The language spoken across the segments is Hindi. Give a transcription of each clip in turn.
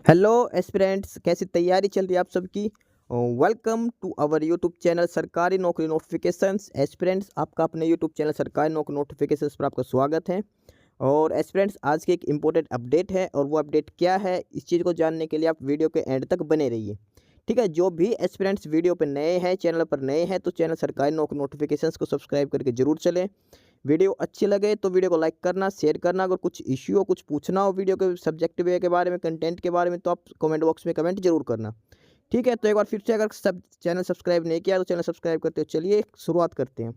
हेलो एस्पिरेंट्स, कैसी तैयारी चल रही है आप सबकी। Welcome to our YouTube channel सरकारी नौकरी नोटिफिकेशंस। एस्पिरेंट्स, आपका अपने यूट्यूब चैनल सरकारी नौकरी नोटिफिकेशंस पर आपका स्वागत है। और एस्पिरेंट्स, आज की एक इम्पोर्टेंट अपडेट है और वो अपडेट क्या है, इस चीज़ को जानने के लिए आप वीडियो के एंड तक बने रहिए। ठीक है, जो भी एस्पिरेंट्स वीडियो पर नए हैं, चैनल पर नए हैं, तो चैनल सरकारी नौकरी नोटिफिकेशंस को सब्सक्राइब करके जरूर चलें। वीडियो अच्छी लगे तो वीडियो को लाइक करना, शेयर करना। अगर कुछ इश्यू हो, कुछ पूछना हो वीडियो के सब्जेक्ट वे के बारे में, कंटेंट के बारे में, तो आप कमेंट बॉक्स में कमेंट जरूर करना। ठीक है, तो एक बार फिर से, अगर सब चैनल सब्सक्राइब नहीं किया तो चैनल सब्सक्राइब करते हो। चलिए शुरुआत करते हैं।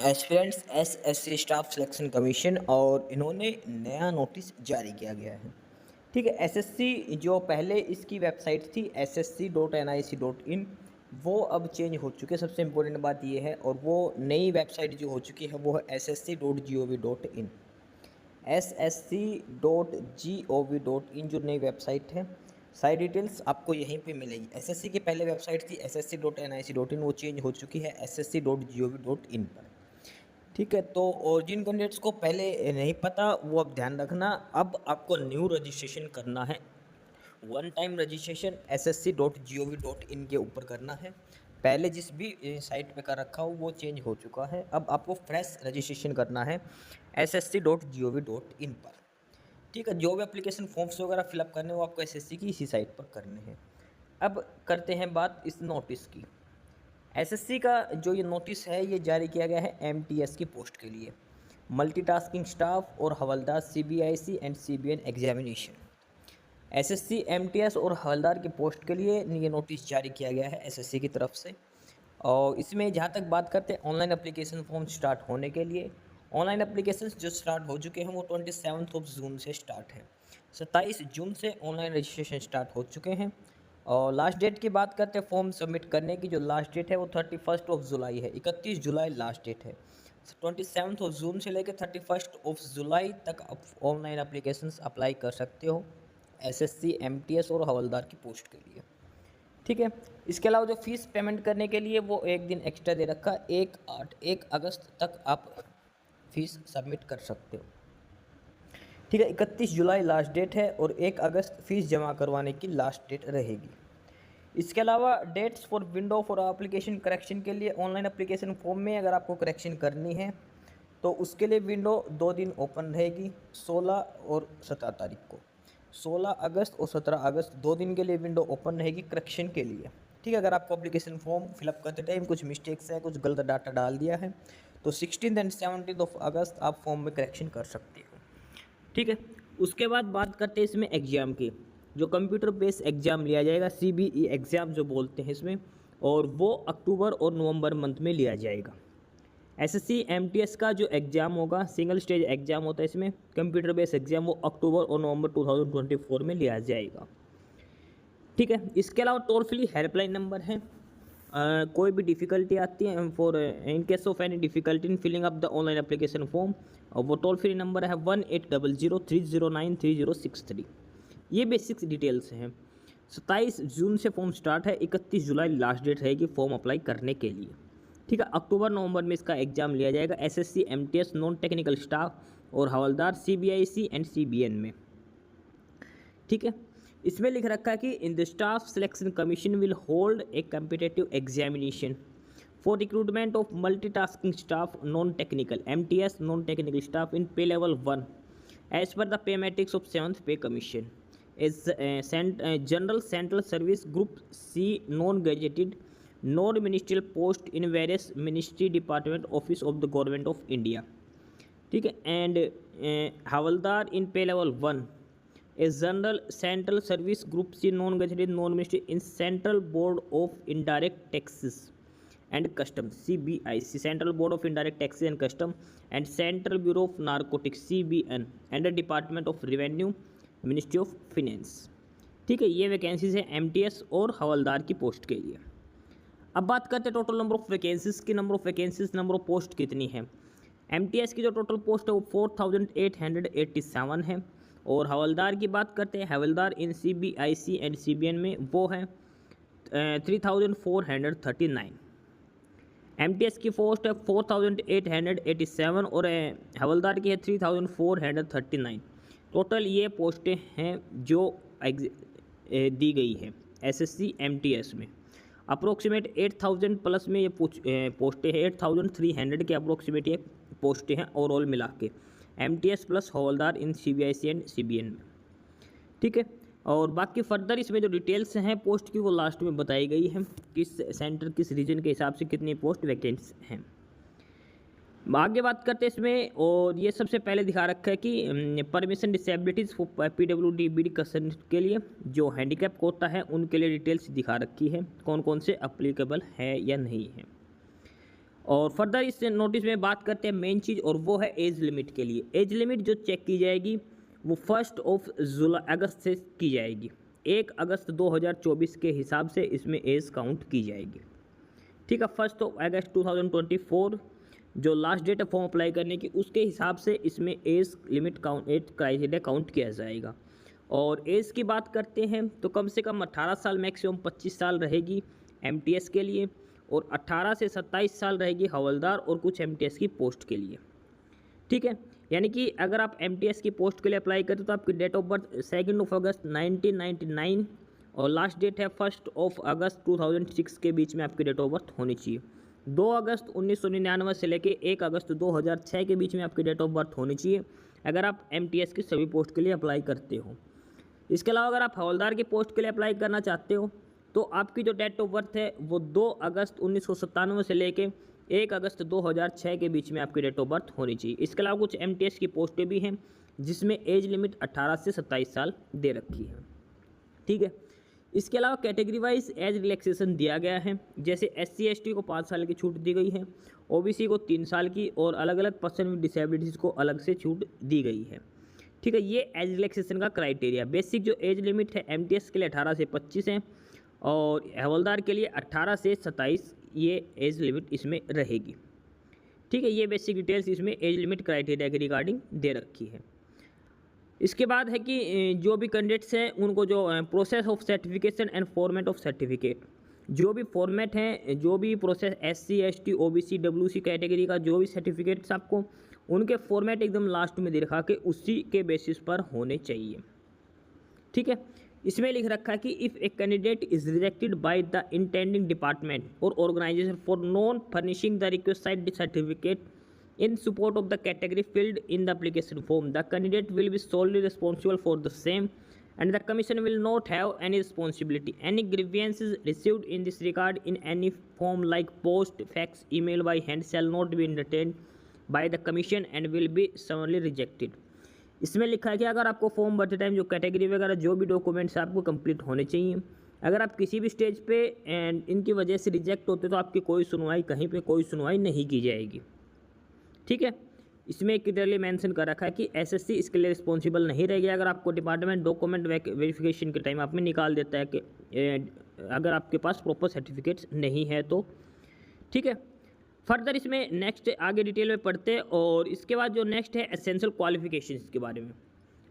Aspirants SSC staff Selection commission, और इन्होंने नया नोटिस जारी किया गया है। ठीक है, एसएससी जो पहले इसकी वेबसाइट थी ssc.nic.in, वो अब चेंज हो चुकी है। सबसे इम्पोर्टेंट बात ये है, और वो नई वेबसाइट जो हो चुकी है वो है ssc.gov.in। ssc.gov.in जो नई वेबसाइट है, सारी डिटेल्स आपको यहीं पे मिलेगी। एसएससी की पहले वेबसाइट थी ssc.nic.in, वो चेंज हो चुकी है ssc.gov.in पर। ठीक है, तो और जिन कैंडिडेट्स को पहले नहीं पता वो अब ध्यान रखना, अब आपको न्यू रजिस्ट्रेशन करना है। वन टाइम रजिस्ट्रेशन ssc.gov.in के ऊपर करना है। पहले जिस भी साइट पे कर रखा हो वो चेंज हो चुका है, अब आपको फ्रेश रजिस्ट्रेशन करना है ssc.gov.in पर। ठीक है, जो भी एप्लीकेशन फॉर्म्स वगैरह फिलअप करने वो आपको एसएससी की इसी साइट पर करने हैं। अब करते हैं बात इस नोटिस की। एसएससी का जो ये नोटिस है ये जारी किया गया है एमटीएस की पोस्ट के लिए, मल्टीटास्किंग स्टाफ और हवलदार CBIC and CBN examination. SSC MTS और हवलदार की पोस्ट के लिए ये नोटिस जारी किया गया है एसएससी की तरफ से। और इसमें जहाँ तक बात करते हैं ऑनलाइन एप्लीकेशन फॉर्म स्टार्ट होने के लिए, ऑनलाइन एप्लीकेशन जो स्टार्ट हो चुके हैं वो 27 जून से स्टार्ट है। 27 जून से ऑनलाइन रजिस्ट्रेशन स्टार्ट हो चुके हैं। और लास्ट डेट की बात करते हैं फॉर्म सबमिट करने की, जो लास्ट डेट है वो 31 जुलाई है। 31 जुलाई लास्ट डेट है। 27 जून से लेकर 31 जुलाई तक आप ऑनलाइन एप्लीकेशंस अप्लाई कर सकते हो एसएससी एमटीएस और हवलदार की पोस्ट के लिए। ठीक है, इसके अलावा जो फीस पेमेंट करने के लिए वो एक दिन एक्स्ट्रा दे रखा, 1 अगस्त तक आप फीस सबमिट कर सकते हो। ठीक है, 31 जुलाई लास्ट डेट है और 1 अगस्त फीस जमा करवाने की लास्ट डेट रहेगी। इसके अलावा dates for window for application correction के लिए, ऑनलाइन एप्लीकेशन फॉर्म में अगर आपको करेक्शन करनी है तो उसके लिए विंडो 2 दिन ओपन रहेगी, 16 और 17 तारीख को। 16 अगस्त और 17 अगस्त 2 दिन के लिए विंडो ओपन रहेगी करेक्शन के लिए। ठीक है, अगर आपको एप्लीकेशन फॉर्म फिलअप करते टाइम कुछ मिस्टेक्स है, कुछ गलत डाटा डाल दिया है, तो 16 एंड 17 अगस्त आप फॉर्म में करेक्शन कर सकते हो। ठीक है, उसके बाद बात करते हैं इसमें एग्ज़ाम की। जो कंप्यूटर बेस्ड एग्ज़ाम लिया जाएगा, सीबीई एग्ज़ाम जो बोलते हैं इसमें, और वो अक्टूबर और नवंबर मंथ में लिया जाएगा। एसएससी एमटीएस का जो एग्ज़ाम होगा, सिंगल स्टेज एग्ज़ाम होता है इसमें, कंप्यूटर बेस्ड एग्ज़ाम, वो अक्टूबर और नवंबर 2024 में लिया जाएगा। ठीक है, इसके अलावा टोल फ्री हेल्पलाइन नंबर है। कोई भी डिफ़िकल्टी आती है, for in case of any difficulty in filling up the online application form, और वो टोल फ्री नंबर है 1800309306 ये बेसिक्स डिटेल्स हैं। 27 जून से फॉर्म स्टार्ट है, 31 जुलाई लास्ट डेट रहेगी फॉर्म अप्लाई करने के लिए। ठीक है, अक्टूबर नवंबर में इसका एग्ज़ाम लिया जाएगा SSC MTS non technical staff और हवलदार सीबीआईसी एंड सीबीएन में। ठीक है, इसमें लिख रखा है कि in the Staff Selection Commission will hold a competitive examination for recruitment of multitasking staff non technical MTS non technical staff in pay level 1 as per the pay matrix of 7th pay commission is general central service group C non gazetted non ministerial post in various ministry department office of the government of India. ठीक है, एंड हवलदार in pay level 1 a general central service group C non gazetted non ministry in central board of indirect taxes and customs CBIC, central board of indirect taxes and customs and central bureau of narcotics CBN and the department of revenue ministry of finance। ठीक है, ये वैकेंसीज है एमटीएस और हवलदार की पोस्ट के लिए। अब बात करते हैं टोटल नंबर ऑफ वैकेंसीज की। Number of vacancies, number of post कितनी है। एमटीएस की जो टोटल पोस्ट है वो 4887 है, और हवलदार की बात करते हैं, हवलदार इन सीबीआईसी एंड सीबीएन में वो है 3439। एमटीएस की पोस्ट है 4887 और हवलदार की है 3439। टोटल ये पोस्टें हैं जो दी गई हैं एसएससी एमटीएस में। अप्रोक्सीमेट 8000 प्लस में ये पोस्टें हैं, 8300 के अप्रोक्सीमेट ये पोस्टें हैं ओवरऑल मिला के MTS plus havildar in CBIC and CBN में। ठीक है, और बाकी फर्दर इसमें जो डिटेल्स हैं पोस्ट की वो लास्ट में बताई गई है, किस सेंटर किस रीजन के हिसाब से कितनी पोस्ट वैकेंट्स हैं। आगे बात करते हैं इसमें, और ये सबसे पहले दिखा रखा है कि परमिशन डिसेबिलिटीज़ फॉर पीडब्ल्यूडी बीडी कसन के लिए जो हैंडीकैप कोटा है उनके लिए डिटेल्स दिखा रखी है, कौन कौन से अप्लीकेबल है या नहीं है। और फर्दर इस नोटिस में बात करते हैं मेन चीज़, और वो है एज लिमिट के लिए। एज लिमिट जो चेक की जाएगी वो 1 अगस्त से की जाएगी। 1 अगस्त 2024 के हिसाब से इसमें एज काउंट की जाएगी। ठीक है, 1 अगस्त 2024 जो लास्ट डेट है फॉर्म अप्लाई करने की, उसके हिसाब से इसमें age limit count age criteria count किया जाएगा। और एज की बात करते हैं तो कम से कम 18 साल मैक्सिमम 25 साल रहेगी एमटीएस के लिए, और 18 से 27 साल रहेगी हवलदार और कुछ एमटीएस की पोस्ट के लिए। ठीक है, यानी कि अगर आप एमटीएस की पोस्ट के लिए अप्लाई करते तो आपकी डेट ऑफ बर्थ 2 अगस्त 1999 और लास्ट डेट है 1 अगस्त 2006 के बीच में आपकी डेट ऑफ बर्थ होनी चाहिए। 2 अगस्त 1999 से लेके 1 अगस्त 2006 के बीच में आपकी डेट ऑफ बर्थ होनी चाहिए अगर आप एमटीएस की सभी पोस्ट के लिए अप्लाई करते हो। इसके अलावा अगर आप हवलदार की पोस्ट के लिए अप्लाई करना चाहते हो तो आपकी जो डेट ऑफ बर्थ है वो 2 अगस्त 1997 से लेके 1 अगस्त 2006 के बीच में आपकी डेट ऑफ बर्थ होनी चाहिए। इसके अलावा कुछ एमटीएस की पोस्टें भी हैं जिसमें एज लिमिट 18 से 27 साल दे रखी है। ठीक है, इसके अलावा कैटेगरी वाइज एज रिलैक्सेशन दिया गया है, जैसे एससी एसटी को 5 साल की छूट दी गई है, ओबीसी को 3 साल की, और अलग अलग पर्सन विद डिसेबिलिटीज़ को अलग से छूट दी गई है। ठीक है, ये एज रिलैक्सेशन का क्राइटेरिया। बेसिक जो एज लिमिट है एमटीएस के लिए 18 से 25 है, और हवलदार के लिए 18 से 27 ये एज लिमिट इसमें रहेगी। ठीक है, ये बेसिक डिटेल्स इसमें एज लिमिट क्राइटेरिया के रिगार्डिंग दे रखी है। इसके बाद है कि जो भी कैंडिडेट्स हैं उनको जो process of certification and format of certificate, जो भी फॉर्मेट है, जो भी process SC ST OBC WC category का जो भी सर्टिफिकेट्स आपको उनके फॉर्मेट एकदम लास्ट में दे रखा के उसी के बेसिस पर होने चाहिए। ठीक है, इसमें लिख रखा है कि if a candidate is rejected by the intending department और organisation for non furnishing the requested certificate in support of the category filled in the application form, the candidate will be solely responsible for the same and the commission will not have any responsibility. Any grievances received in this regard in any form like post, fax, email by hand shall not be entertained by the commission and will be summarily rejected. इसमें लिखा है कि अगर आपको फॉर्म भरते टाइम जो कैटेगरी वगैरह जो भी डॉक्यूमेंट्स आपको कंप्लीट होने चाहिए, अगर आप किसी भी स्टेज पे एंड इनकी वजह से रिजेक्ट होते तो आपकी कोई सुनवाई कहीं पे कोई सुनवाई नहीं की जाएगी। ठीक है, इसमें क्लियरली मेंशन कर रखा है कि एसएससी इसके लिए रिस्पॉन्सिबल नहीं रहेगी अगर आपको डिपार्टमेंट डॉक्यूमेंट वेरिफिकेशन के टाइम आप में निकाल देता है कि अगर आपके पास प्रॉपर सर्टिफिकेट्स नहीं है तो। ठीक है, फर्दर इसमें नेक्स्ट आगे डिटेल में पढ़ते हैं, और इसके बाद जो नेक्स्ट है एसेंशियल क्वालिफिकेशंस के बारे में।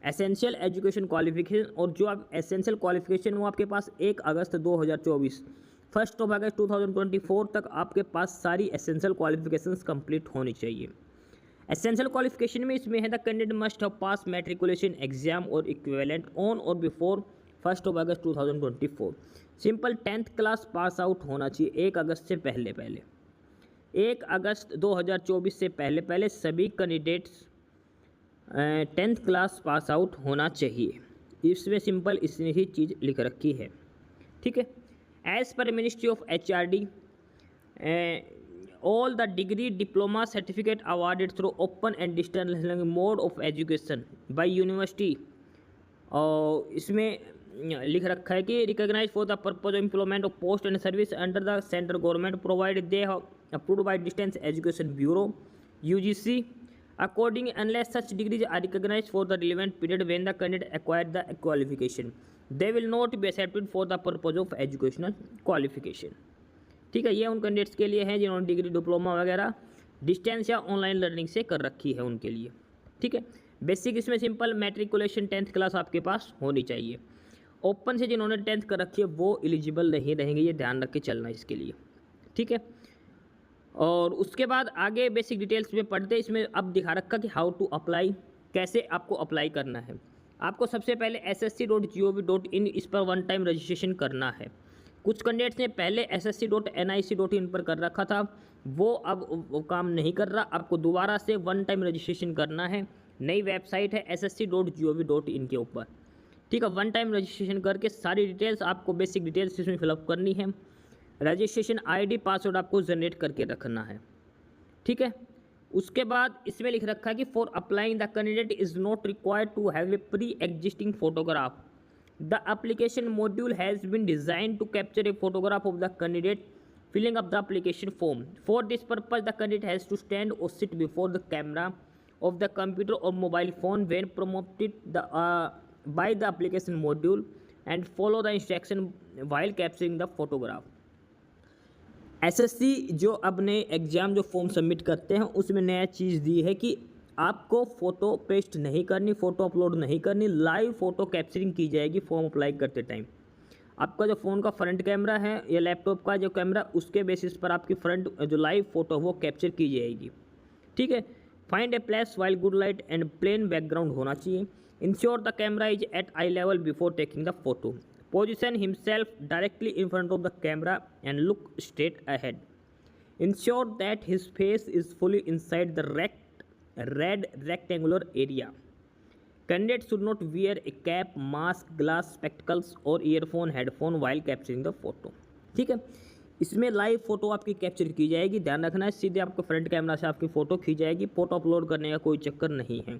एसेंशियल एजुकेशन क्वालिफिकेशन, और जो आप एसेंशियल क्वालिफिकेशन वो आपके पास 1 अगस्त 2024 1 अगस्त 2024 तक आपके पास सारी एसेंशियल क्वालिफिकेशंस कंप्लीट होनी चाहिए। एसेंशियल क्वालिफिकेशन में इसमें है the candidate must have pass matriculation exam और इक्विवेलेंट ऑन और बिफोर 1 अगस्त 2024। Simple 10th class pass out होना चाहिए 1 अगस्त से पहले 1 अगस्त 2024 से पहले सभी candidates 10th class pass out होना चाहिए। इसमें सिंपल इतनी ही चीज़ लिख रखी है। ठीक है, as per ministry of HRD all the degree diploma certificate awarded through open and distance learning mode of education by university, और इसमें लिख रखा है कि recognize for the purpose of employment of post and service under the central government provided they have approved by distance education bureau UGC according unless such degrees are recognized for the relevant period when the candidate acquired the qualification they will not be accepted for the purpose of educational qualification। ठीक है, ये उन कैंडिडेट्स के लिए हैं जिन्होंने डिग्री डिप्लोमा वगैरह डिस्टेंस या ऑनलाइन लर्निंग से कर रखी है उनके लिए। ठीक है, बेसिक इसमें सिंपल मैट्रिकुलेशन 10th क्लास आपके पास होनी चाहिए। ओपन से जिन्होंने 10th कर रखी है वो एलिजिबल नहीं रहेंगे, ये ध्यान रख के चलना इसके लिए। ठीक है, और उसके बाद आगे बेसिक डिटेल्स में पढ़ते इसमें अब दिखा रखा कि हाउ टू अप्लाई, कैसे आपको अप्लाई करना है। आपको सबसे पहले ssc.gov.in इस पर वन टाइम रजिस्ट्रेशन करना है। कुछ कैंडिडेट्स ने पहले ssc.nic.in पर कर रखा था, वो अब वो काम नहीं कर रहा, आपको दोबारा से वन टाइम रजिस्ट्रेशन करना है। नई वेबसाइट है ssc.gov.in के ऊपर, ठीक है। वन टाइम रजिस्ट्रेशन करके सारी डिटेल्स आपको, बेसिक डिटेल्स इसमें फिलअप करनी है। रजिस्ट्रेशन आईडी पासवर्ड आपको जनरेट करके रखना है, ठीक है। उसके बाद इसमें लिख रखा है कि for applying the candidate is not required to have a pre existing photograph. The application module has been design to capture a photograph of the candidate filling up the application form. For this purpose, the candidate has to stand or sit before the camera of the computer or mobile phone when prompted by the application module and follow the instruction while capturing the photograph. SSC जो अपने एग्ज़ाम जो फॉर्म सबमिट करते हैं उसमें नया चीज़ दी है कि आपको फ़ोटो पेस्ट नहीं करनी, फ़ोटो अपलोड नहीं करनी, लाइव फ़ोटो कैप्चरिंग की जाएगी फॉर्म अप्लाई करते टाइम। आपका जो फ़ोन का फ्रंट कैमरा है या लैपटॉप का जो कैमरा, उसके बेसिस पर आपकी फ्रंट जो लाइव फ़ोटो वो कैप्चर की जाएगी, ठीक है। Find a place while good light and plain background होना चाहिए। Ensure the camera is at eye level before taking the photo. Position himself directly in front of the camera and look straight ahead. Ensure that his face is fully inside the red rectangular area. Candidate should not wear a cap, mask, glass, spectacles और earphone, headphone while capturing the photo, ठीक है। इसमें लाइव फ़ोटो आपकी कैप्चर की जाएगी, ध्यान रखना है। सीधे आपको फ्रंट कैमरा से आपकी फ़ोटो खींच जाएगी, फ़ोटो अपलोड करने का कोई चक्कर नहीं है,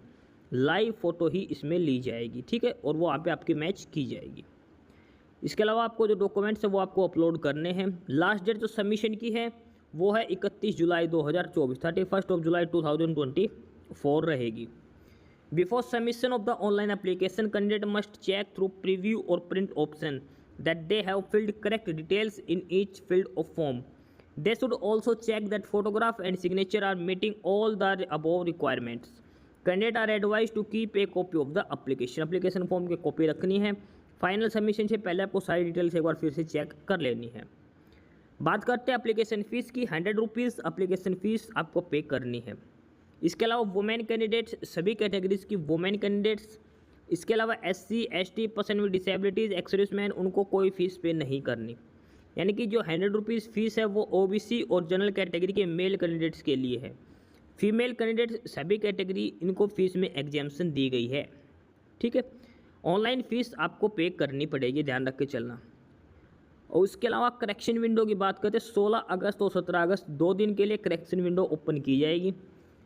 लाइव फ़ोटो ही इसमें ली जाएगी, ठीक है। और वो वहाँ पे आपकी मैच की जाएगी। इसके अलावा आपको जो डॉक्यूमेंट्स है वो आपको अपलोड करने हैं। लास्ट डेट जो सबमिशन की है वो है 31 जुलाई 2024, 31 जुलाई 2024 रहेगी। Before submission of the online application, candidate must check through preview or print option that they have filled correct details in each field of form. They should also check that photograph and signature are meeting all the above requirements. Candidate are advised to keep a copy of the application. Application form की कॉपी रखनी है। फाइनल सबमिशन से पहले आपको सारी डिटेल्स एक बार फिर से चेक कर लेनी है। बात करते हैं एप्लीकेशन फ़ीस की। 100 रुपीज़ एप्लीकेशन फ़ीस आपको पे करनी है। इसके अलावा वुमेन कैंडिडेट्स, सभी कैटेगरीज की वुमेन कैंडिडेट्स, इसके अलावा SC ST person with disabilities, ex-serviceman, उनको कोई फ़ीस पे नहीं करनी। यानी कि जो 100 रुपीज़ फ़ीस है वो OBC और जनरल कैटेगरी के मेल कैंडिडेट्स के लिए है। फीमेल कैंडिडेट्स सभी कैटेगरी इनको फ़ीस में एग्जाम्पशन दी गई है, ठीक है। ऑनलाइन फ़ीस आपको पे करनी पड़ेगी, ध्यान रख के चलना। और उसके अलावा करेक्शन विंडो की बात करते हैं, 16 अगस्त और 17 अगस्त 2 दिन के लिए करेक्शन विंडो ओपन की जाएगी,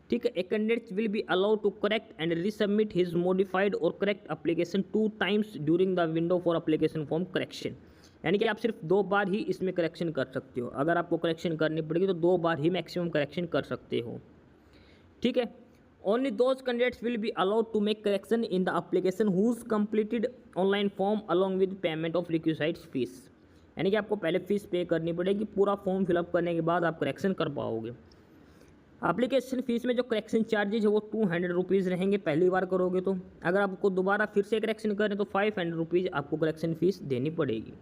ठीक है। A candidate will be allowed to correct and resubmit his modified और correct application 2 times during the window for application form correction. यानी कि आप सिर्फ 2 बार ही इसमें करेक्शन कर सकते हो। अगर आपको करेक्शन करनी पड़ेगी तो 2 बार ही मैक्सिमम करेक्शन कर सकते हो, ठीक है। Only those candidates will be allowed to make correction in the application whose completed online form along with payment of requisite fees. यानी कि आपको पहले फीस पे करनी पड़ेगी, पूरा फॉर्म फिलअप करने के बाद आप करेक्शन कर पाओगे। एप्लीकेशन फ़ीस में जो करेक्शन चार्जेज है वो 200 रुपीज़ रहेंगे पहली बार करोगे तो। अगर आपको दोबारा फिर से करेक्शन करें तो 500 रुपीज़ आपको करेक्शन फ़ीस देनी पड़ेगी।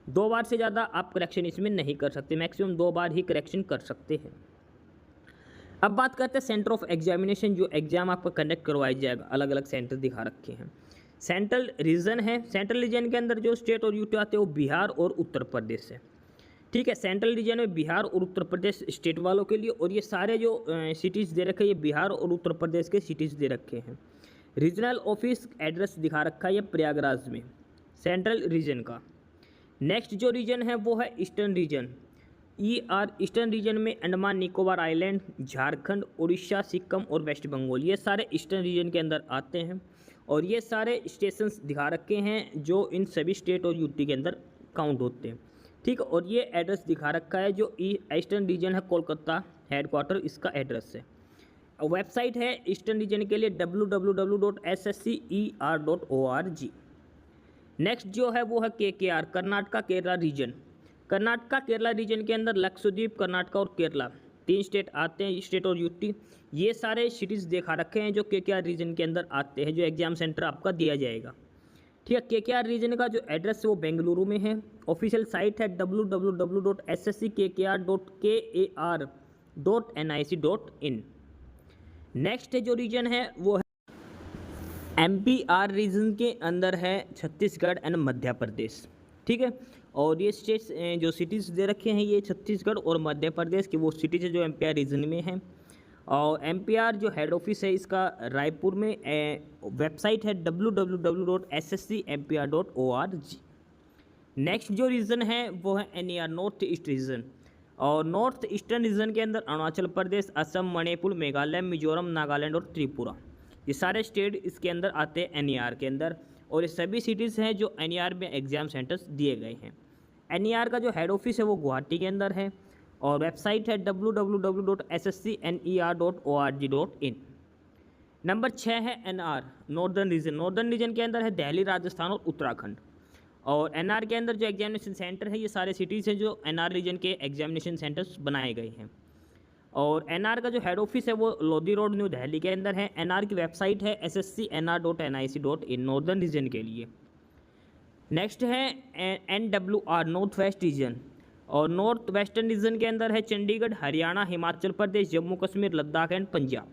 2 बार से ज़्यादा आप करेक्शन इसमें नहीं कर सकते, मैक्सिमम 2 बार ही करेक्शन कर सकते हैं। अब बात करते हैं सेंटर ऑफ एग्जामिनेशन, जो एग्ज़ाम आपका कंडक्ट करवाया जाएगा। अलग अलग सेंटर दिखा रखे हैं। सेंट्रल रीजन है, सेंट्रल रीजन के अंदर जो स्टेट और यूटी आते हैं वो बिहार और उत्तर प्रदेश है, ठीक है। सेंट्रल रीजन में बिहार और उत्तर प्रदेश स्टेट वालों के लिए, और ये सारे जो सिटीज़ दे रखे हैं ये बिहार और उत्तर प्रदेश के सिटीज़ दे रखे हैं। रीजनल ऑफिस एड्रेस दिखा रखा है ये प्रयागराज में, सेंट्रल रीजन का। नेक्स्ट जो रीजन है वो है ईस्टर्न रीजन, ईस्टर्न रीजन में अंडमान निकोबार आइलैंड, झारखंड, उड़ीसा, सिक्किम और वेस्ट बंगाल, ये सारे ईस्टर्न रीजन के अंदर आते हैं। और ये सारे स्टेशंस दिखा रखे हैं जो इन सभी स्टेट और यूटी के अंदर काउंट होते हैं, ठीक है। और ये एड्रेस दिखा रखा है जो ईस्टर्न रीजन है, कोलकाता हेडक्वार्टर इसका एड्रेस है। वेबसाइट है ईस्टर्न रीजन के लिए www.sscer.org। नेक्स्ट जो है वो है KKR, Karnataka Kerala region. Karnataka Kerala region के अंदर लक्षद्वीप, कर्नाटका और केरला 3 स्टेट आते हैं, स्टेट और यूटी। ये सारे सिटीज़ दिखा रखे हैं जो KKR रीजन के अंदर आते हैं, जो एग्जाम सेंटर आपका दिया जाएगा, ठीक है। KKR रीजन का जो एड्रेस है वो बेंगलुरु में है। ऑफिशियल साइट है www.ssckar.kar.nic.in। नेक्स्ट जो रीजन है वो है MPR रीजन के अंदर है छत्तीसगढ़ एंड मध्य प्रदेश, ठीक है। और ये स्टेट्स जो सिटीज़ दे रखे हैं ये छत्तीसगढ़ और मध्य प्रदेश की वो सिटीज़ है जो MPR रीजन में हैं। और MPR जो हेड ऑफिस है इसका रायपुर में, वेबसाइट है www.sscmpr.org। नेक्स्ट जो रीजन है वो है NER, नॉर्थ ईस्ट रीजन। और नॉर्थ ईस्टर्न रीजन के अंदर अरुणाचल प्रदेश, असम, मणिपुर, मेघालय, मिजोरम, नागालैंड और त्रिपुरा, ये सारे स्टेट इसके अंदर आते हैं NER के अंदर। और ये सभी सिटीज़ हैं जो NER में एग्जाम सेंटर्स दिए गए हैं। NER का जो हेड ऑफिस है वो गुवाहाटी के अंदर है और वेबसाइट है www.sscner.org.in। नंबर 6 है NR, northern region. Northern region के अंदर है दिल्ली, राजस्थान और उत्तराखंड। और NR के अंदर जो एग्जामिनेशन सेंटर है ये सारे सिटीज़ हैं जो NR रीजन के एग्जामिनेशन सेंटर्स बनाए गए हैं। और NR का जो हेड ऑफिस है वो लोधी रोड, न्यू दिल्ली के अंदर है। NR की वेबसाइट है sscnr.nic.in, नॉर्दर्न रीजन के लिए। नेक्स्ट है NWR, नॉर्थ वेस्ट रीजन। और नॉर्थ वेस्टर्न रीजन के अंदर है चंडीगढ़, हरियाणा, हिमाचल प्रदेश, जम्मू कश्मीर, लद्दाख एंड पंजाब।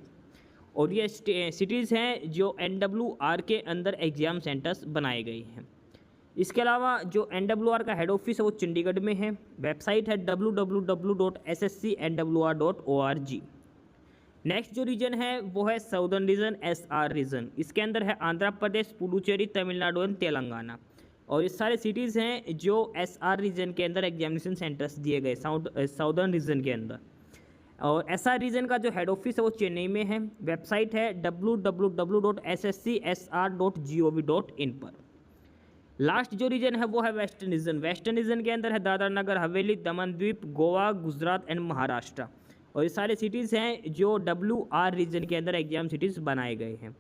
और ये सिटीज़ हैं जो NWR के अंदर एग्ज़ाम सेंटर्स बनाए गए हैं। इसके अलावा जो NWR का हेड ऑफिस है वो चंडीगढ़ में है। वेबसाइट है www.sscnwr.org। नेक्स्ट जो रीजन है वो है साउदर्न रीजन, SR रीजन। इसके अंदर है आंध्र प्रदेश, पुडुचेरी, तमिलनाडु एंड तेलंगाना। और ये सारे सिटीज़ हैं जो SR रीजन के अंदर एग्जामिनेशन सेंटर्स दिए गए साउदर्न रीजन के अंदर। और SR रीजन का जो हेड ऑफिस है वो चेन्नई में है। वेबसाइट है www.sscsr.gov.in पर। लास्ट जो रीजन है वो है वेस्टर्न रीजन। वेस्टर्न रीजन के अंदर है दादरा नगर हवेली, दमन द्वीप, गोवा, गुजरात एंड महाराष्ट्र। और ये सारे सिटीज़ हैं जो WR रीजन के अंदर एग्जाम सिटीज़ बनाए गए हैं।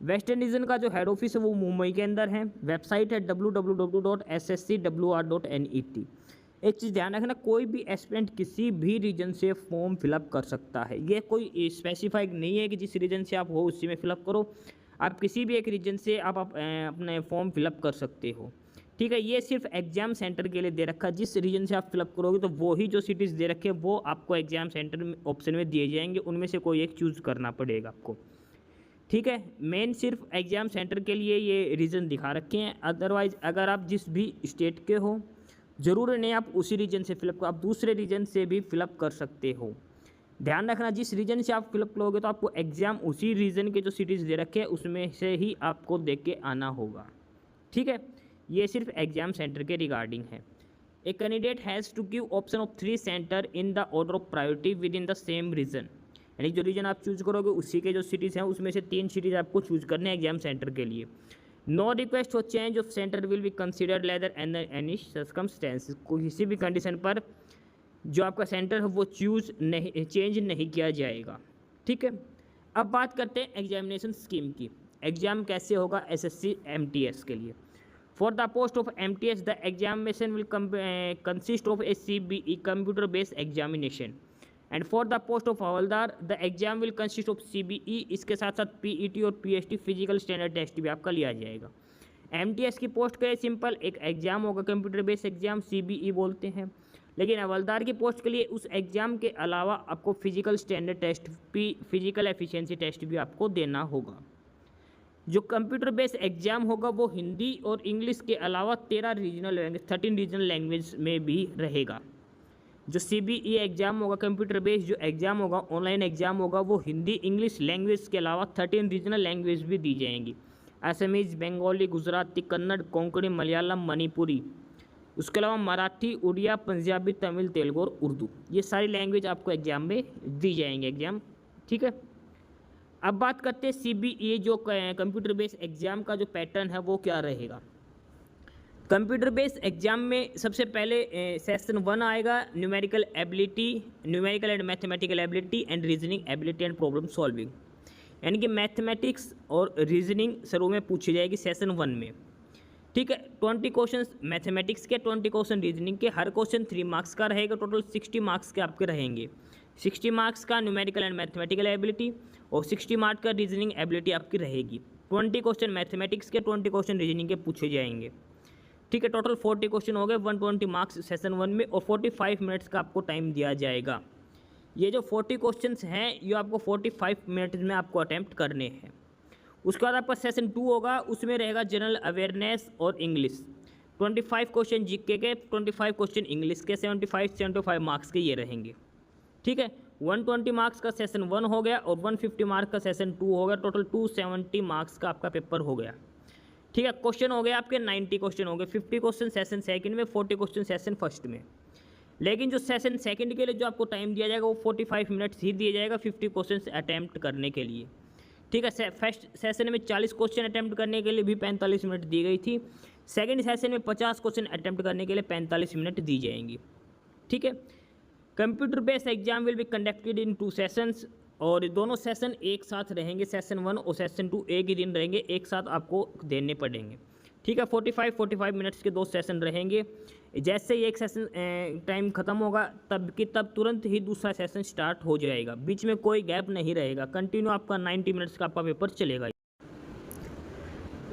वेस्टर्न रीजन का जो हेड ऑफिस है वो मुंबई के अंदर है। वेबसाइट है www.sscwr.net। एक चीज़ ध्यान रखना, कोई भी एस्पिरेंट किसी भी रीजन से फॉर्म फिलअप कर सकता है। ये कोई स्पेसिफाइड नहीं है कि जिस रीजन से आप हो उसी में फिलअप करो। आप किसी भी एक रीजन से आप अपने फॉर्म फिलअप कर सकते हो, ठीक है। ये सिर्फ एग्जाम सेंटर के लिए दे रखा है। जिस रीजन से आप फिलअप करोगे तो वो ही जो सिटीज़ दे रखे हैं वो आपको एग्जाम सेंटर में ऑप्शन में दिए जाएंगे, उनमें से कोई एक चूज़ करना पड़ेगा आपको, ठीक है। मेन सिर्फ एग्जाम सेंटर के लिए ये रीज़न दिखा रखे हैं। अदरवाइज़ अगर आप जिस भी स्टेट के हो ज़रूरी नहीं आप उसी रीजन से फिलअप करो, आप दूसरे रीजन से भी फिलअप कर सकते हो। ध्यान रखना, जिस रीजन से आप फिलअप करोगे तो आपको एग्ज़ाम उसी रीजन के जो सिटीज़ दे रखे हैं उसमें से ही आपको देख के आना होगा, ठीक है। ये सिर्फ एग्जाम सेंटर के रिगार्डिंग है। A candidate has to give option of 3 centre in the order of priority within the द सेम रीजन। यानी जो रीजन आप चूज करोगे उसी के जो सिटीज़ हैं उसमें से 3 सिटीज़ आपको चूज करने हैं एग्जाम सेंटर के लिए। No request for change of centre will be considered leather any circumstances. किसी भी कंडीशन पर जो आपका सेंटर है वो चेंज नहीं किया जाएगा, ठीक है। अब बात करते हैं एग्जामिनेशन स्कीम की। एग्ज़ाम कैसे होगा SSC MTS के लिए। For the post of MTS the examination will consist of A CBE computer based examination and for the post of havildar the exam will consist of CBE। इसके साथ साथ PET और PST फिजिकल स्टैंडर्ड टेस्ट भी आपका लिया जाएगा। MTS की पोस्ट का सिंपल एक एग्जाम होगा, कंप्यूटर बेस्ड एग्जाम, CBE बोलते हैं। लेकिन हवलदार की पोस्ट के लिए उस एग्ज़ाम के अलावा आपको physical standard test, physical efficiency test भी आपको देना होगा। जो कंप्यूटर बेस्ड एग्ज़ाम होगा वो हिंदी और इंग्लिश के अलावा 13 रीजनल लैंग्वेज में भी रहेगा। जो CBE एग्ज़ाम होगा कंप्यूटर बेस्ड जो एग्ज़ाम होगा, ऑनलाइन एग्ज़ाम होगा, वो हिंदी इंग्लिश लैंग्वेज के अलावा 13 रीजनल लैंग्वेज भी दी जाएंगी। असमीज़, बंगाली, गुजराती, कन्नड़, कोंकणी, मलयालम, मणिपुरी, उसके अलावा मराठी, उड़िया, पंजाबी, तमिल, तेलुगु और उर्दू, ये सारी लैंग्वेज आपको एग्ज़ाम में दी जाएंगे एग्ज़ाम, ठीक है। अब बात करते हैं CBE जो कंप्यूटर बेस्ड एग्ज़ाम का जो पैटर्न है वो क्या रहेगा। कंप्यूटर बेस्ड एग्ज़ाम में सबसे पहले सेशन 1 आएगा, numerical and mathematical ability and reasoning ability and problem solving. यानी कि मैथमेटिक्स और रीजनिंग शुरू में पूछी जाएगी सेशन 1 में, ठीक है। 20 क्वेश्चन मैथमेटिक्स के, 20 क्वेश्चन रीजनिंग के, हर क्वेश्चन 3 मार्क्स का रहेगा। टोटल 60 मार्क्स के आपके रहेंगे। 60 मार्क्स का न्यूमेरिकल एंड मैथमेटिकल एबिलिटी और 60 मार्क्स का रीजनिंग एबिलिटी आपकी रहेगी। 20 क्वेश्चन मैथमेटिक्स के, 20 क्वेश्चन रीजनिंग के पूछे जाएंगे, ठीक है। टोटल 40 क्वेश्चन हो गए, 120 मार्क्स सेशन 1 में और 45 मिनट्स का आपको टाइम दिया जाएगा। ये जो 40 क्वेश्चन हैं ये आपको 45 मिनट्स में आपको अटैम्प्ट करने हैं। उसके बाद आपका सेशन 2 होगा, उसमें रहेगा जनरल अवेयरनेस और इंग्लिश। 25 क्वेश्चन जीके के, 25 क्वेश्चन इंग्लिश के, 75 मार्क्स के ये रहेंगे। ठीक है, 120 मार्क्स का सेशन 1 हो गया और 150 मार्क्स का सेशन 2 हो गया। टोटल 270 मार्क्स का आपका पेपर हो गया। ठीक है, क्वेश्चन हो गए आपके 90 क्वेश्चन हो गए, 50 क्वेश्चन सेशन सेकंड में, 40 क्वेश्चन सेशन फर्स्ट में। लेकिन जो सेशन सेकंड के लिए जो आपको टाइम दिया जाएगा वो 45 मिनट्स ही दिया जाएगा 50 क्वेश्चन अटैम्प्ट करने के लिए। ठीक है, फर्स्ट सेशन में 40 क्वेश्चन अटैम्प्ट करने के लिए भी 45 मिनट दी गई थी। सेकंड सेशन में 50 क्वेश्चन अटैम्प्ट करने के लिए 45 मिनट दी जाएंगी। ठीक है, computer based exam will be conducted in 2 sessions, और दोनों सेशन एक साथ रहेंगे, सेशन 1 और सेशन 2 एक ही दिन रहेंगे, एक साथ आपको देने पड़ेंगे। ठीक है, 45 मिनट्स के 2 सेशन रहेंगे। जैसे ही एक सेशन टाइम ख़त्म होगा तब तुरंत ही दूसरा सेशन स्टार्ट हो जाएगा, बीच में कोई गैप नहीं रहेगा, कंटिन्यू आपका 90 मिनट्स का आपका पेपर चलेगा।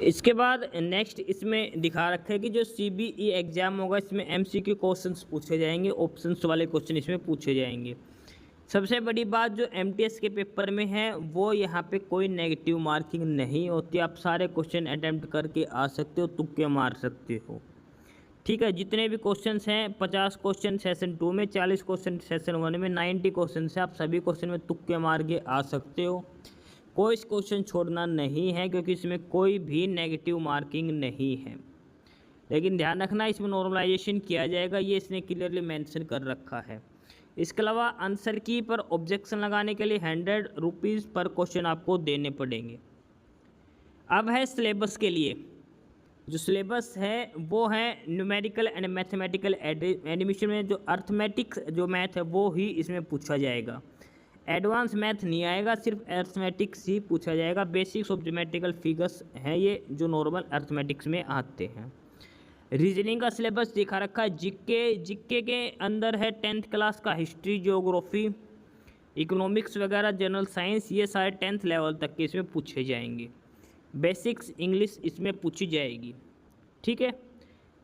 इसके बाद नेक्स्ट इसमें दिखा रखा है कि जो CBE एग्ज़ाम होगा इसमें MCQ क्वेश्चंस पूछे जाएंगे, ऑप्शंस वाले क्वेश्चन इसमें पूछे जाएंगे। सबसे बड़ी बात जो MTS के पेपर में है वो यहाँ पे कोई नेगेटिव मार्किंग नहीं होती, आप सारे क्वेश्चन अटैम्प्ट करके आ सकते हो, तुक्के मार सकते हो। ठीक है, जितने भी क्वेश्चंस हैं 50 क्वेश्चन सेशन 2 में, 40 क्वेश्चन सेशन 1 में, 90 क्वेश्चन से आप सभी क्वेश्चन में तुक्के मार के आ सकते हो, कोई क्वेश्चन छोड़ना नहीं है क्योंकि इसमें कोई भी नेगेटिव मार्किंग नहीं है। लेकिन ध्यान रखना इसमें नॉर्मलाइजेशन किया जाएगा, ये इसने क्लियरली मेंशन कर रखा है। इसके अलावा आंसर की पर ऑब्जेक्शन लगाने के लिए 100 रुपीज़ पर क्वेश्चन आपको देने पड़ेंगे। अब है सिलेबस के लिए, जो सिलेबस है वो है न्यूमेरिकल एंड मैथमेटिकल एडमिशन में जो अर्थमेटिक्स जो मैथ है वो ही इसमें पूछा जाएगा, एडवांस मैथ नहीं आएगा, सिर्फ अर्थमेटिक्स ही पूछा जाएगा। बेसिक्स ऑफ ज्योमेट्रिकल फिगर्स हैं ये जो नॉर्मल अर्थमेटिक्स में आते हैं। रीजनिंग का सिलेबस दिखा रखा है, जीके के अंदर है 10th क्लास का हिस्ट्री, ज्योग्राफी, इकोनॉमिक्स वगैरह, जनरल साइंस, ये सारे 10th लेवल तक के इसमें पूछे जाएंगे। बेसिक्स इंग्लिश इसमें पूछी जाएगी। ठीक है,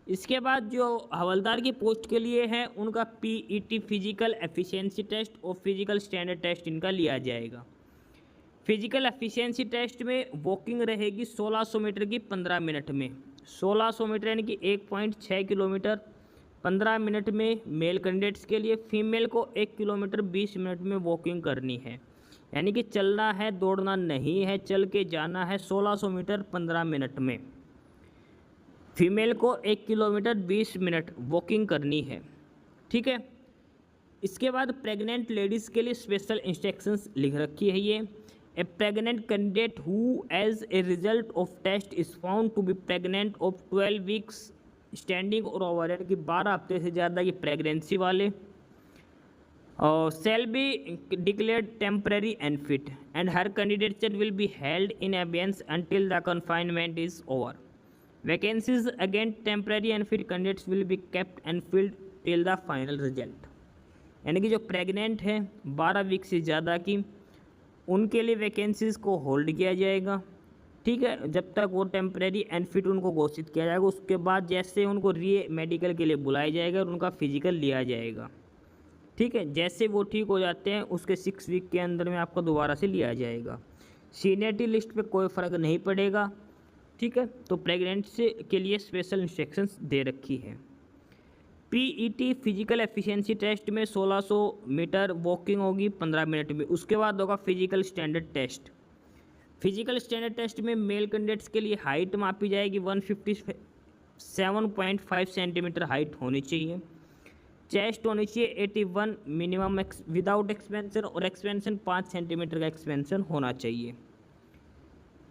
इसके बाद जो हवलदार की पोस्ट के लिए है उनका PET फिजिकल एफिशिएंसी टेस्ट और फिजिकल स्टैंडर्ड टेस्ट इनका लिया जाएगा। फिजिकल एफिशिएंसी टेस्ट में वॉकिंग रहेगी 1600 मीटर की 15 मिनट में, 1600 मीटर यानी कि 1.6 किलोमीटर 15 मिनट में मेल कैंडिडेट्स के लिए। फीमेल को 1 किलोमीटर 20 मिनट में वॉकिंग करनी है, यानी कि चलना है, दौड़ना नहीं है, चल के जाना है 1600 मीटर 15 मिनट में। फीमेल को 1 किलोमीटर 20 मिनट वॉकिंग करनी है। ठीक है, इसके बाद प्रेग्नेंट लेडीज़ के लिए स्पेशल इंस्ट्रक्शंस लिख रखी है ये। A pregnant candidate who as a result of test is found to be pregnant of 12 weeks standing और ओवर की 12 हफ्ते से ज़्यादा की प्रेगनेंसी वाले, और shall be declared temporary unfit and her candidature will be held in abeyance until the confinement is over. Vacancies against temporary unfit candidates will be kept unfilled till the final result. यानी कि जो प्रेग्नेंट है 12 वीक से ज़्यादा की, उनके लिए वैकेंसीज़ को होल्ड किया जाएगा। ठीक है, जब तक वो टेम्परेरी अनफिट उनको घोषित किया जाएगा, उसके बाद जैसे उनको मेडिकल के लिए बुलाया जाएगा और उनका फिजिकल लिया जाएगा। ठीक है, जैसे वो ठीक हो जाते हैं उसके 6 वीक के अंदर में आपको दोबारा से लिया जाएगा। सीनियरिटी लिस्ट पे कोई फ़र्क नहीं पड़ेगा। ठीक है, तो प्रेग्नेंट से के लिए स्पेशल इंस्ट्रक्शंस दे रखी है। PET फिजिकल एफिशिएंसी टेस्ट में 1600 मीटर वॉकिंग होगी 15 मिनट में। उसके बाद होगा physical standard test. Physical standard test में मेल कैंडिडेट्स के लिए हाइट मापी जाएगी, 157.5 सेंटीमीटर हाइट होनी चाहिए। चेस्ट होनी चाहिए 81 मिनिमम विदाउट एक्सपेंशन, और एक्सपेंशन 5 सेंटीमीटर का एक्सपेंशन होना चाहिए।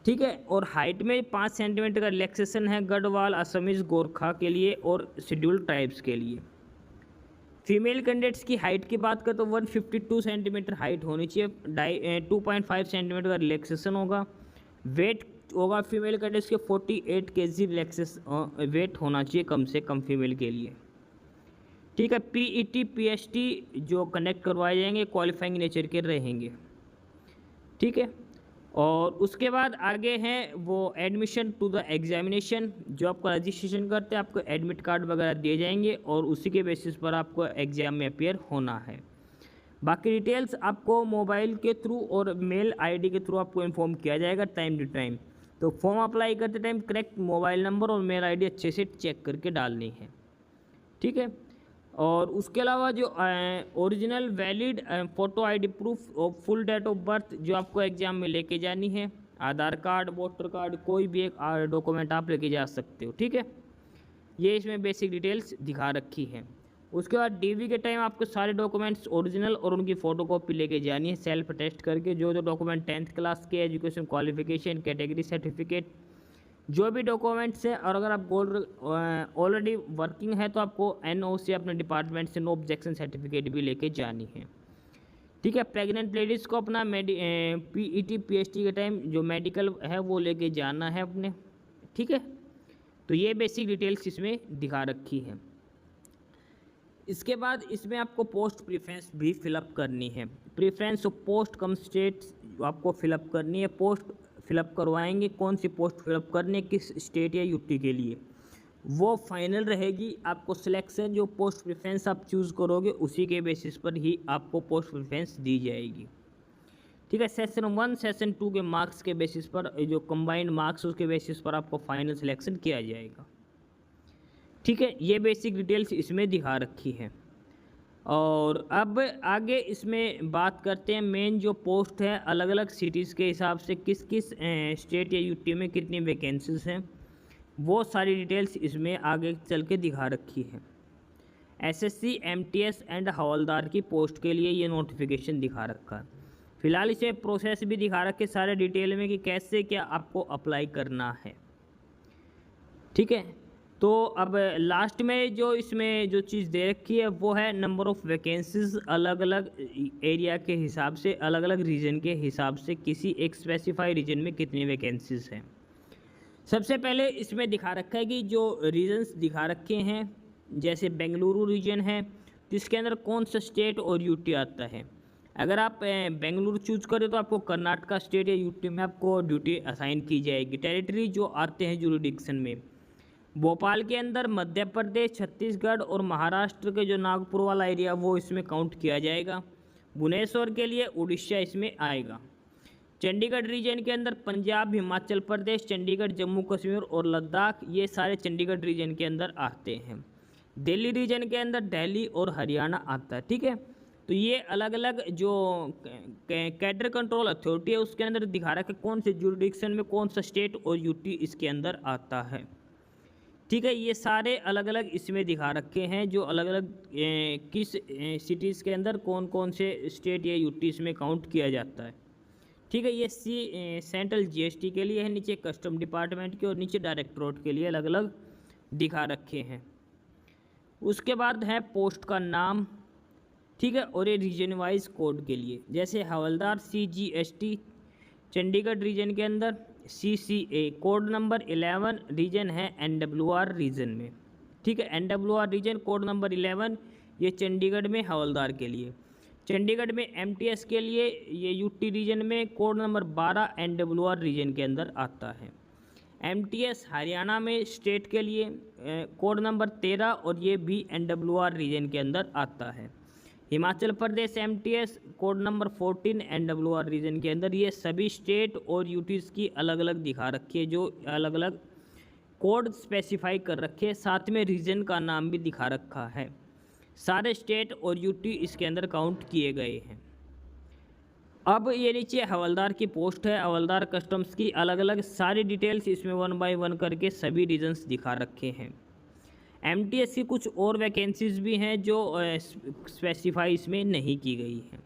ठीक है, और हाइट में 5 सेंटीमीटर का रिलैक्सेशन है गढ़वाल, असमीज, गोरखा के लिए और शेड्यूल्ड ट्राइब्स के लिए। फीमेल कैंडिडेट्स की हाइट की बात करें तो 152 सेंटीमीटर हाइट होनी चाहिए, 2.5 सेंटीमीटर का रिलैक्सेशन होगा। वेट होगा फीमेल कैंडिडेट्स के 48 kg वेट होना चाहिए कम से कम फीमेल के लिए। ठीक है, PET PST जो कनेक्ट करवाए जाएंगे क्वालिफाइंग नेचर के रहेंगे। ठीक है, और उसके बाद आगे हैं वो एडमिशन टू द एग्जामिनेशन, जो आपका रजिस्ट्रेशन करते हैं आपको एडमिट कार्ड वगैरह दिए जाएंगे और उसी के बेसिस पर आपको एग्ज़ाम में अपीयर होना है। बाकी डिटेल्स आपको मोबाइल के थ्रू और मेल ID के थ्रू आपको इन्फॉर्म किया जाएगा टाइम टू टाइम। तो फॉर्म अप्लाई करते टाइम करेक्ट मोबाइल नंबर और मेल आईडी अच्छे से चेक करके डालनी है, ठीक है। और उसके अलावा जो original valid photo ID proof और फुल डेट ऑफ बर्थ जो आपको एग्ज़ाम में लेके जानी है, आधार कार्ड, वोटर कार्ड, कोई भी एक डॉक्यूमेंट आप लेके जा सकते हो, ठीक है। ये इसमें बेसिक डिटेल्स दिखा रखी है। उसके बाद डीवी के टाइम आपको सारे डॉक्यूमेंट्स ओरिजिनल और उनकी फ़ोटोकॉपी लेके जानी है सेल्फ टेस्ट करके। जो डॉक्यूमेंट 10th क्लास के, एजुकेशन क्वालिफिकेशन, कैटेगरी सर्टिफिकेट, जो भी डॉक्यूमेंट्स हैं। और अगर आप ऑलरेडी वर्किंग है तो आपको NOC अपने डिपार्टमेंट से नो ऑब्जेक्शन सर्टिफिकेट भी लेके जानी है, ठीक है। प्रेग्नेंट लेडीज़ को अपना PET PST के टाइम जो मेडिकल है वो लेके जाना है अपने, ठीक है। तो ये बेसिक डिटेल्स इसमें दिखा रखी है। इसके बाद इसमें आपको पोस्ट प्रेफरेंस भी फिलअप करनी है। Preference of post come state आपको फिलअप करनी है। पोस्ट फिलअप करवाएंगे, कौन सी पोस्ट फिलअप करनी है, किस स्टेट या यूटी के लिए, वो फाइनल रहेगी। आपको सिलेक्शन जो पोस्ट प्रेफरेंस आप चूज़ करोगे उसी के बेसिस पर ही आपको पोस्ट प्रेफरेंस दी जाएगी, ठीक है। सेशन 1 सेशन 2 के मार्क्स के बेसिस पर, जो कंबाइंड मार्क्स उसके बेसिस पर आपको फाइनल सिलेक्शन किया जाएगा, ठीक है। ये बेसिक डिटेल्स इसमें दिखा रखी है। और अब आगे इसमें बात करते हैं मेन जो पोस्ट है अलग अलग सिटीज़ के हिसाब से किस किस स्टेट या यूटी में कितनी वैकेंसीज हैं, वो सारी डिटेल्स इसमें आगे चल के दिखा रखी है। SSC MTS एंड हवलदार की पोस्ट के लिए ये नोटिफिकेशन दिखा रखा है। फिलहाल इसे प्रोसेस भी दिखा रखे सारे डिटेल में कि कैसे क्या आपको अप्लाई करना है, ठीक है। तो अब लास्ट में जो इसमें जो चीज़ दे रखी है वो है नंबर ऑफ़ वैकेंसीज अलग अलग एरिया के हिसाब से, अलग अलग रीजन के हिसाब से किसी एक स्पेसिफाई रीजन में कितनी वैकेंसीज हैं। सबसे पहले इसमें दिखा रखा है कि जो रीजन्स दिखा रखे हैं, जैसे बेंगलुरु रीजन है जिसके अंदर कौन सा स्टेट और यूटी आता है। अगर आप बेंगलुरु चूज करें तो आपको कर्नाटका स्टेट या यूटी में आपको ड्यूटी असाइन की जाएगी। टेरिटरी जो आते हैं जुरिडिक्शन में, भोपाल के अंदर मध्य प्रदेश, छत्तीसगढ़ और महाराष्ट्र के जो नागपुर वाला एरिया वो इसमें काउंट किया जाएगा। भुवनेश्वर के लिए उड़ीसा इसमें आएगा। चंडीगढ़ रीजन के अंदर पंजाब, हिमाचल प्रदेश, चंडीगढ़, जम्मू कश्मीर और लद्दाख, ये सारे चंडीगढ़ रीजन के अंदर आते हैं। दिल्ली रीजन के अंदर दिल्ली और हरियाणा आता है, ठीक है। तो ये अलग अलग जो कैडर कंट्रोल अथॉरिटी है उसके अंदर दिखा रहा है कि कौन से जुरिडिक्शन में कौन सा स्टेट और यूटी इसके अंदर आता है, ठीक है। ये सारे अलग अलग इसमें दिखा रखे हैं जो अलग अलग किस सिटीज़ के अंदर कौन कौन से स्टेट या यूटी इसमें काउंट किया जाता है, ठीक है। ये सेंट्रल GST के लिए है, नीचे कस्टम डिपार्टमेंट के और नीचे डायरेक्टरेट के लिए अलग अलग दिखा रखे हैं। उसके बाद है पोस्ट का नाम, ठीक है, और ये रीजन वाइज कोड के लिए, जैसे हवलदार CGST चंडीगढ़ रीजन के अंदर, CCA कोड नंबर 11 रीजन है NWR रीजन में, ठीक है। NWR रीजन कोड नंबर 11 ये चंडीगढ़ में हवलदार के लिए। चंडीगढ़ में MTS के लिए ये यूटी रीजन में कोड नंबर 12 NWR रीजन के अंदर आता है। MTS हरियाणा में स्टेट के लिए कोड नंबर 13 और ये भी NWR रीजन के अंदर आता है। Himachal Pradesh MTS code number 14 NWR region के अंदर। ये सभी स्टेट और यूटीज़ की अलग अलग दिखा रखी है, जो अलग अलग कोड स्पेसिफाई कर रखे हैं, साथ में रीजन का नाम भी दिखा रखा है। सारे स्टेट और यूटी इसके अंदर काउंट किए गए हैं। अब ये नीचे हवलदार की पोस्ट है, हवलदार कस्टम्स की अलग अलग सारी डिटेल्स इसमें 1 बाय 1 करके सभी रीजन्स दिखा रखे हैं। MTS की कुछ और वैकेंसीज भी हैं जो स्पेसिफाई इसमें नहीं की गई हैं।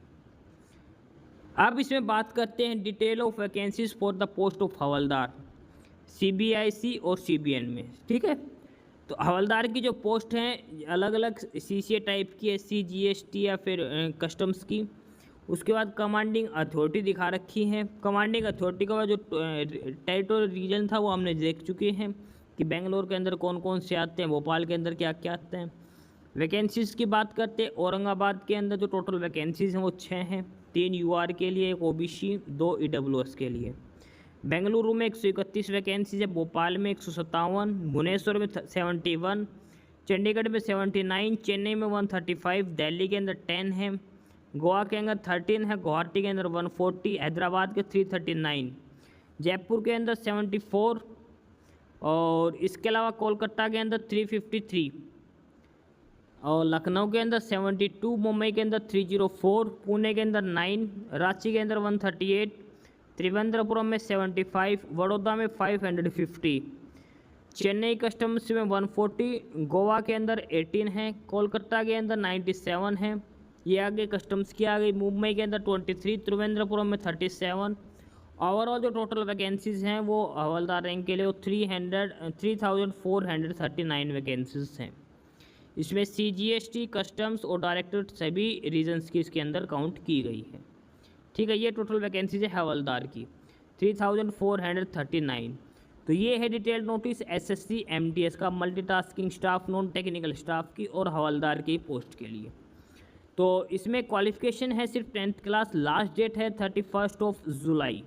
अब इसमें बात करते हैं detail of vacancies for the post of havildar CBIC और CBN में, ठीक है। तो हवलदार की जो पोस्ट हैं अलग अलग CCA टाइप की है, CGST या फिर कस्टम्स की। उसके बाद कमांडिंग अथॉरिटी दिखा रखी है। कमांडिंग अथॉरिटी का जो टेरिटोरियल रीजन था वो हमने देख चुके हैं कि बेंगलोर के अंदर कौन कौन से आते हैं, भोपाल के अंदर क्या क्या आते हैं। वैकेंसीज़ की बात करते हैं, औरंगाबाद के अंदर जो टोटल वैकेंसीज़ हैं वो 6 हैं, 3 UR के लिए, 1 OBC, 2 EWS के लिए। बेंगलुरु में 131 वैकेंसीज है, भोपाल में 157, भुवनेश्वर में 71, चंडीगढ़ में 79, चेन्नई में 135, दिल्ली के अंदर 10 है, गोवा के अंदर 13 है, गुवाहाटी के अंदर 140, हैदराबाद के 339, जयपुर के अंदर 74 और इसके अलावा कोलकाता के अंदर 353 और लखनऊ के अंदर 72, मुंबई के अंदर 304, पुणे के अंदर 9, रांची के अंदर 138, त्रिवेंद्रपुरम में 75, वडोदरा में 550, चेन्नई कस्टम्स में 140, गोवा के अंदर 18 है, कोलकाता के अंदर 97 है, ये आगे कस्टम्स की आ गई। मुंबई के अंदर 23, त्रिवेंद्रपुरम में 37। ओवरऑल जो टोटल वैकेंसीज हैं वो हवलदार रैंक के लिए वो 3439 वैकेंसीज हैं। इसमें CGST, कस्टम्स और डायरेक्टरेट सभी रीजन्स की इसके अंदर काउंट की गई है। ठीक है, ये टोटल वैकेंसीज है हवलदार की 3439। तो ये है डिटेल्ड नोटिस SSC MTS का multitasking staff, non technical staff की और हवलदार की पोस्ट के लिए। तो इसमें क्वालिफिकेशन है सिर्फ 10th क्लास, लास्ट डेट है 31 जुलाई।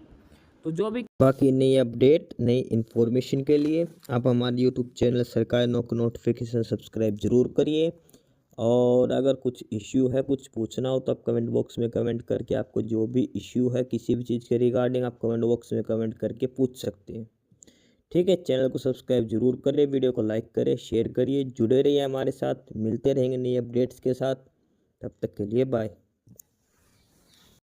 तो जो भी बाकी नई अपडेट, नई इन्फॉर्मेशन के लिए आप हमारे यूट्यूब चैनल सरकारी नौकरी नोटिफिकेशन सब्सक्राइब जरूर करिए। और अगर कुछ इश्यू है, कुछ पूछना हो तो आप कमेंट बॉक्स में कमेंट करके आपको जो भी इश्यू है किसी भी चीज़ के रिगार्डिंग आप कमेंट बॉक्स में कमेंट करके पूछ सकते हैं। ठीक है, चैनल को सब्सक्राइब जरूर करें, वीडियो को लाइक करें, शेयर करिए, जुड़े रहिए हमारे साथ, मिलते रहेंगे नई अपडेट्स के साथ। तब तक के लिए बाय।